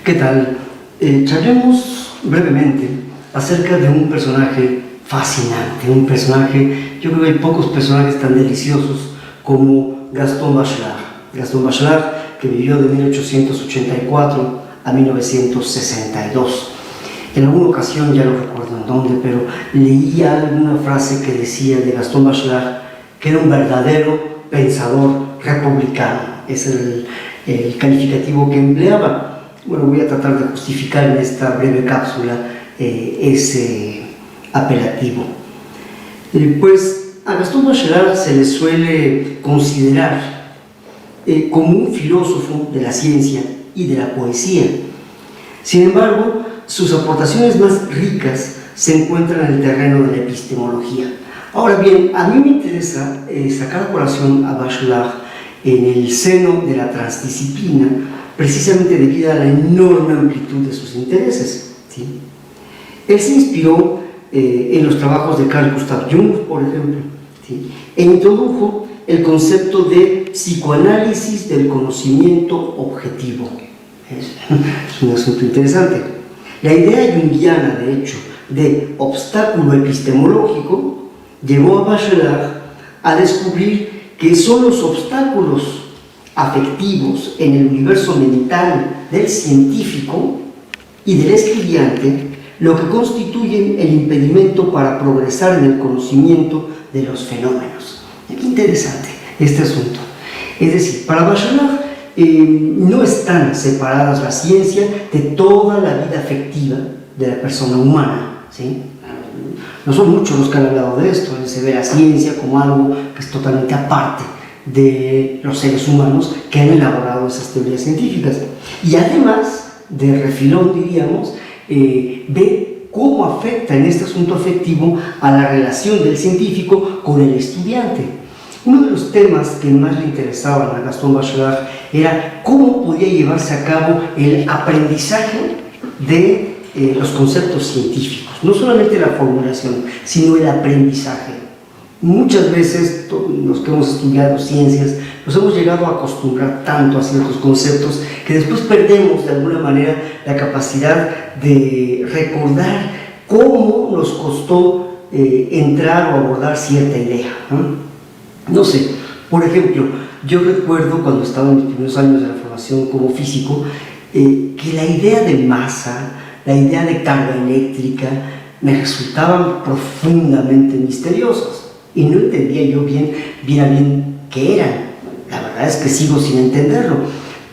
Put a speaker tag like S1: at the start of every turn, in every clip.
S1: ¿Qué tal? Charlemos brevemente acerca de un personaje fascinante, un personaje, yo creo que hay pocos personajes tan deliciosos como Gaston Bachelard. Gaston Bachelard, que vivió de 1884 a 1962. En alguna ocasión, ya no recuerdo en dónde, pero leía alguna frase que decía de Gaston Bachelard que era un verdadero pensador republicano. Es el calificativo que empleaba. Bueno, voy a tratar de justificar en esta breve cápsula ese apelativo. Pues a Gaston Bachelard se le suele considerar como un filósofo de la ciencia y de la poesía. Sin embargo, sus aportaciones más ricas se encuentran en el terreno de la epistemología. Ahora bien, a mí me interesa sacar a colación a Bachelard en el seno de la transdisciplina, precisamente debido a la enorme amplitud de sus intereses, ¿sí? Él se inspiró en los trabajos de Carl Gustav Jung, por ejemplo, ¿sí? E introdujo el concepto de psicoanálisis del conocimiento objetivo. Es un asunto interesante. La idea junguiana, de hecho, de obstáculo epistemológico llevó a Bachelard a descubrir que son los obstáculos afectivos en el universo mental del científico y del estudiante lo que constituyen el impedimento para progresar en el conocimiento de los fenómenos. Qué interesante este asunto. Es decir, para Bachelard no están separadas la ciencia de toda la vida afectiva de la persona humana, ¿sí? No son muchos los que han hablado de esto, se ve la ciencia como algo que es totalmente aparte de los seres humanos que han elaborado esas teorías científicas. Y además, de refilón diríamos, ve cómo afecta en este asunto afectivo a la relación del científico con el estudiante. Uno de los temas que más le interesaban a Gaston Bachelard era cómo podía llevarse a cabo el aprendizaje de los conceptos científicos, no solamente la formulación, sino el aprendizaje. Muchas veces los que hemos estudiado ciencias nos hemos llegado a acostumbrar tanto a ciertos conceptos que después perdemos de alguna manera la capacidad de recordar cómo nos costó entrar o abordar cierta idea, ¿no? No sé, por ejemplo, yo recuerdo cuando estaba en mis primeros años de la formación como físico que la idea de masa, la idea de carga eléctrica me resultaban profundamente misteriosas y no entendía yo bien qué eran. La verdad es que sigo sin entenderlo,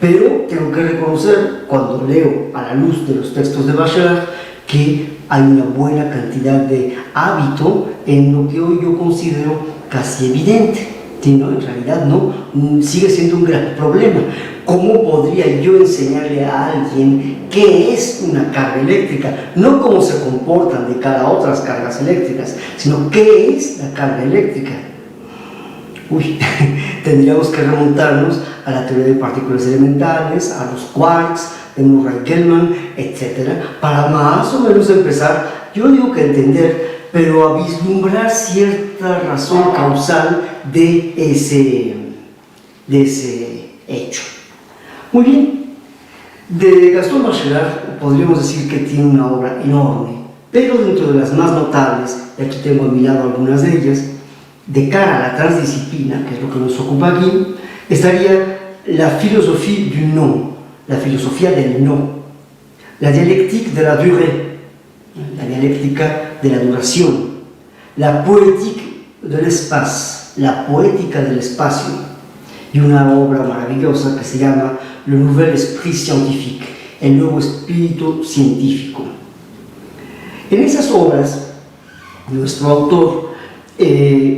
S1: pero tengo que reconocer cuando leo a la luz de los textos de Bachelard que hay una buena cantidad de hábito en lo que hoy yo considero casi evidente, ¿sí? ¿No? En realidad no, sigue siendo un gran problema. ¿Cómo podría yo enseñarle a alguien qué es una carga eléctrica? No cómo se comportan de cara a otras cargas eléctricas, sino qué es la carga eléctrica. Tendríamos que remontarnos a la teoría de partículas elementales, a los quarks de Murray-Gell-Mann, etc., para más o menos empezar, yo digo que entender, pero a vislumbrar cierta razón causal de ese hecho. Muy bien, de Gaston Bachelard podríamos decir que tiene una obra enorme, pero dentro de las más notables, y aquí tengo a mi lado algunas de ellas, de cara a la transdisciplina, que es lo que nos ocupa aquí, estaría la philosophie du non, la filosofía del no, la dialectique de la durée, la dialéctica de la duración, la poétique de l'espace, la poética del espacio, y una obra maravillosa que se llama Le Nouvel Esprit Scientifique, el nuevo espíritu científico. En esas obras, nuestro autor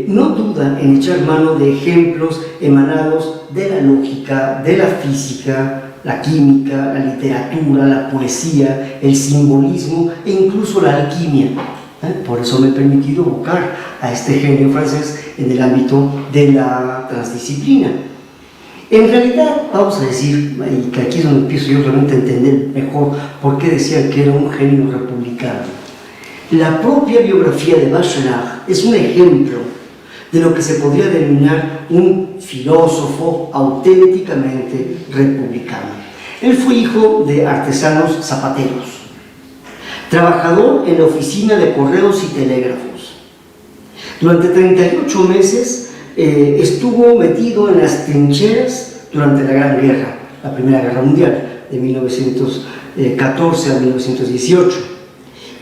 S1: no duda en echar mano de ejemplos emanados de la lógica, de la física, la química, la literatura, la poesía, el simbolismo e incluso la alquimia. Por eso me he permitido evocar a este genio francés en el ámbito de la transdisciplina. En realidad, vamos a decir, y que aquí es donde empiezo yo realmente a entender mejor por qué decía que era un genio republicano. La propia biografía de Bachelard es un ejemplo de lo que se podría denominar un filósofo auténticamente republicano. Él fue hijo de artesanos zapateros, trabajador en la oficina de correos y telégrafos. Durante 38 meses estuvo metido en las trincheras durante la Gran Guerra, la Primera Guerra Mundial, de 1914 a 1918,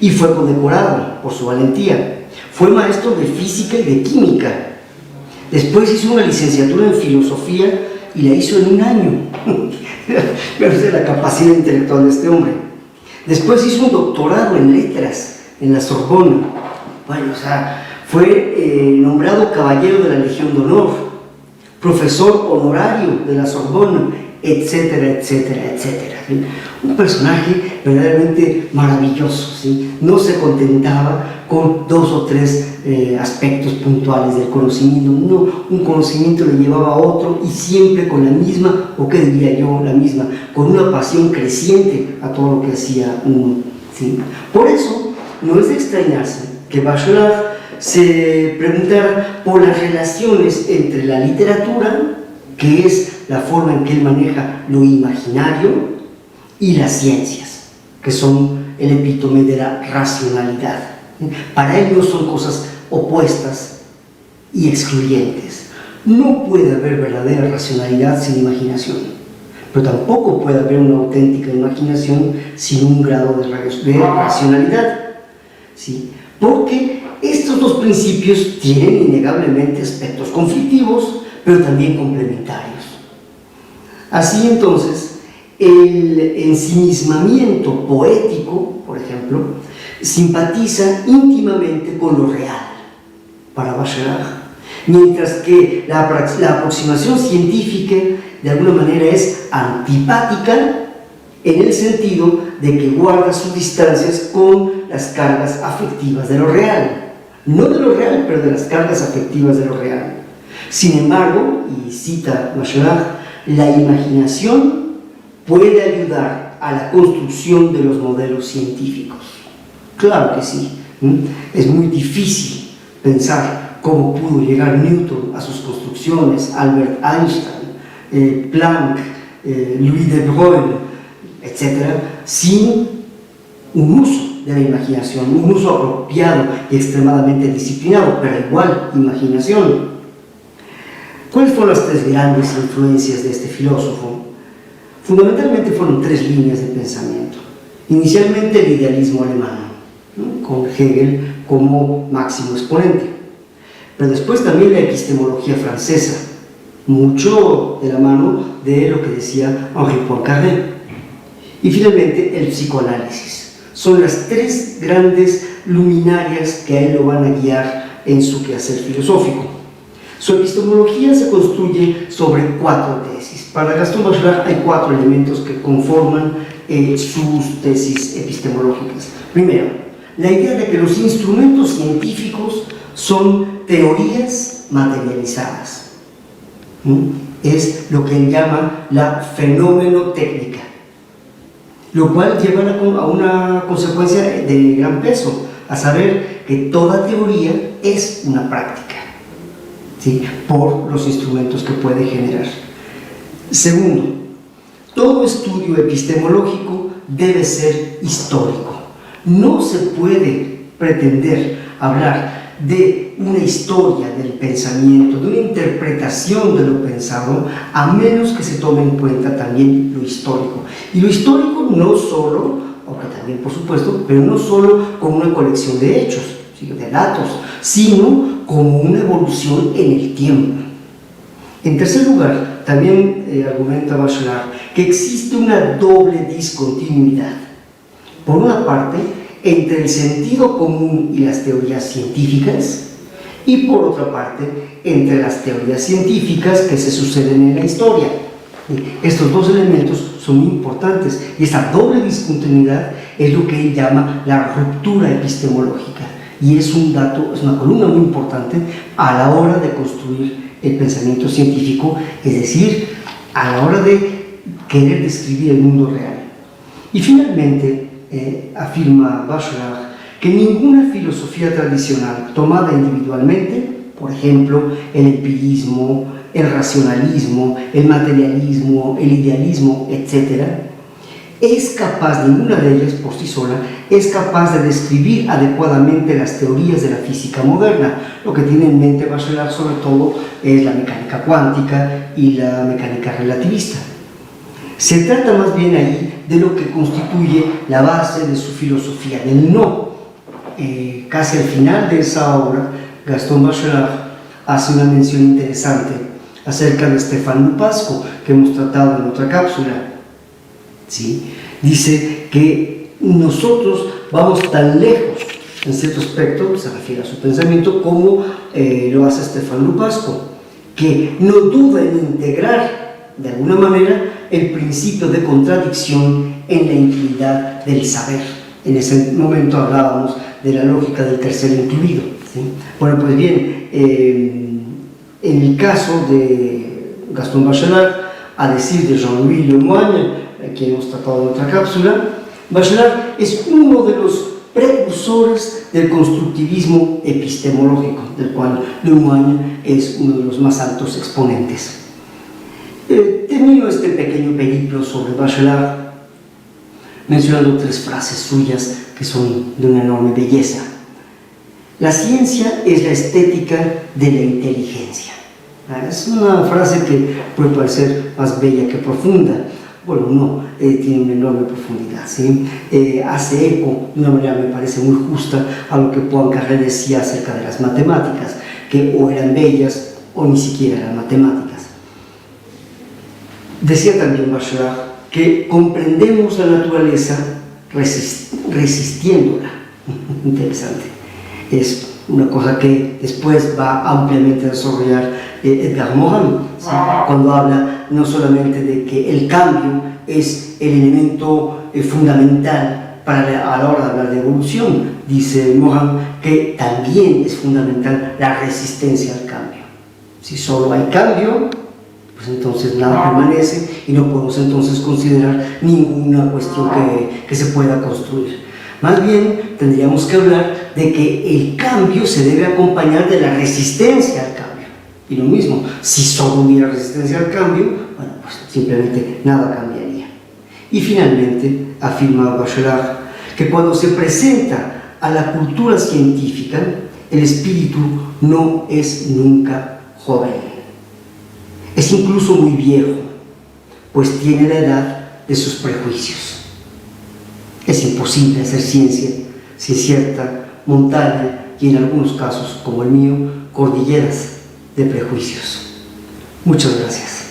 S1: y fue condecorado por su valentía. Fue maestro de física y de química. Después hizo una licenciatura en filosofía y la hizo en un año. Pero la capacidad intelectual de este hombre. Después hizo un doctorado en letras en la Sorbona. Bueno, o sea, fue nombrado caballero de la Legión de Honor, profesor honorario de la Sorbona, etcétera, etcétera, etcétera. ¿Sí? Un personaje verdaderamente maravilloso, ¿sí? No se contentaba con 2 o 3 aspectos puntuales del conocimiento, no, un conocimiento le llevaba a otro y siempre con la misma, o qué diría yo, la misma, con una pasión creciente a todo lo que hacía uno, ¿sí? Por eso, no es de extrañarse que Bachelard se preguntara por las relaciones entre la literatura, que es la forma en que él maneja lo imaginario, y las ciencias, que son el epítome de la racionalidad. Para él no son cosas opuestas y excluyentes. No puede haber verdadera racionalidad sin imaginación, pero tampoco puede haber una auténtica imaginación sin un grado de racionalidad, ¿sí? Porque estos dos principios tienen innegablemente aspectos conflictivos, pero también complementarios. Así entonces, el ensimismamiento poético, por ejemplo, simpatiza íntimamente con lo real para Bachelard, mientras que la aproximación científica de alguna manera es antipática en el sentido de que guarda sus distancias con las cargas afectivas de lo real, no de lo real, pero de las cargas afectivas de lo real. Sin embargo, y cita Bachelard, la imaginación puede ayudar a la construcción de los modelos científicos. Claro que sí. Es muy difícil pensar cómo pudo llegar Newton a sus construcciones, Albert Einstein, Planck, Louis de Broglie, etc., sin un uso de la imaginación, un uso apropiado y extremadamente disciplinado, pero igual imaginación. ¿Cuáles fueron las 3 grandes influencias de este filósofo? Fundamentalmente fueron 3 líneas de pensamiento. Inicialmente el idealismo alemán, ¿no? Con Hegel como máximo exponente, pero después también la epistemología francesa, mucho de la mano de lo que decía Henri Poincaré, y finalmente el psicoanálisis. Son las 3 grandes luminarias que a él lo van a guiar en su quehacer filosófico. Su epistemología se construye sobre 4 tesis. Para Gaston Bachelard hay 4 elementos que conforman sus tesis epistemológicas. Primero, la idea de que los instrumentos científicos son teorías materializadas. Es lo que él llama la fenómeno-técnica, lo cual lleva a una consecuencia de gran peso, a saber que toda teoría es una práctica, ¿sí? Por los instrumentos que puede generar. Segundo, todo estudio epistemológico debe ser histórico. No se puede pretender hablar de una historia del pensamiento, de una interpretación de lo pensado, a menos que se tome en cuenta también lo histórico. Y lo histórico no solo, aunque también por supuesto, pero no solo como una colección de hechos, ¿sí?, de datos, sino como una evolución en el tiempo. En tercer lugar, también argumenta Bachelard que existe una doble discontinuidad. Por una parte, entre el sentido común y las teorías científicas, y por otra parte, entre las teorías científicas que se suceden en la historia. Estos 2 elementos son muy importantes, y esta doble discontinuidad es lo que él llama la ruptura epistemológica, y es un dato, es una columna muy importante a la hora de construir el pensamiento científico, es decir, a la hora de querer describir el mundo real. Y finalmente, afirma Bachelard que ninguna filosofía tradicional tomada individualmente, por ejemplo, el empirismo, el racionalismo, el materialismo, el idealismo, etc., es capaz, ninguna de ellas por sí sola, es capaz de describir adecuadamente las teorías de la física moderna. Lo que tiene en mente Bachelard sobre todo es la mecánica cuántica y la mecánica relativista. Se trata más bien ahí de lo que constituye la base de su filosofía del no. Casi al final de esa obra, Gaston Bachelard hace una mención interesante acerca de Stéphane Lupasco, que hemos tratado en otra cápsula. ¿Sí? Dice que nosotros vamos tan lejos en cierto aspecto, se refiere a su pensamiento, como lo hace Stéphane Lupasco, que no duda en integrar de alguna manera el principio de contradicción en la intimidad del saber. En ese momento hablábamos de la lógica del tercer incluido, ¿sí? Bueno, pues bien, en el caso de Gaston Bachelard, a decir de Jean-Louis Lemoine, que hemos tratado en otra cápsula, Bachelard es uno de los precursores del constructivismo epistemológico, del cual Lemoine es uno de los más altos exponentes. Termino este pequeño periplo sobre Bachelard mencionando 3 frases suyas que son de una enorme belleza. La ciencia es la estética de la inteligencia. Es una frase que puede parecer más bella que profunda. Bueno, no, tiene una enorme profundidad, ¿sí? Hace eco de una manera, me parece, muy justa a lo que Poincaré decía acerca de las matemáticas, que o eran bellas o ni siquiera eran matemáticas. Decía también Bachelard que comprendemos la naturaleza resistiéndola. Interesante. Es una cosa que después va ampliamente a desarrollar Edgar Morin, ¿sí? Cuando habla no solamente de que el cambio es el elemento fundamental a la hora de hablar de evolución, dice Morin que también es fundamental la resistencia al cambio. Si solo hay cambio, pues entonces nada permanece y no podemos entonces considerar ninguna cuestión que se pueda construir. Más bien tendríamos que hablar de que el cambio se debe acompañar de la resistencia al cambio. Y lo mismo, si solo hubiera resistencia al cambio, bueno, pues simplemente nada cambiaría. Y finalmente afirma Bachelard que cuando se presenta a la cultura científica, el espíritu no es nunca joven. Es incluso muy viejo, pues tiene la edad de sus prejuicios. Es imposible hacer ciencia sin cierta montaña y en algunos casos, como el mío, cordilleras de prejuicios. Muchas gracias.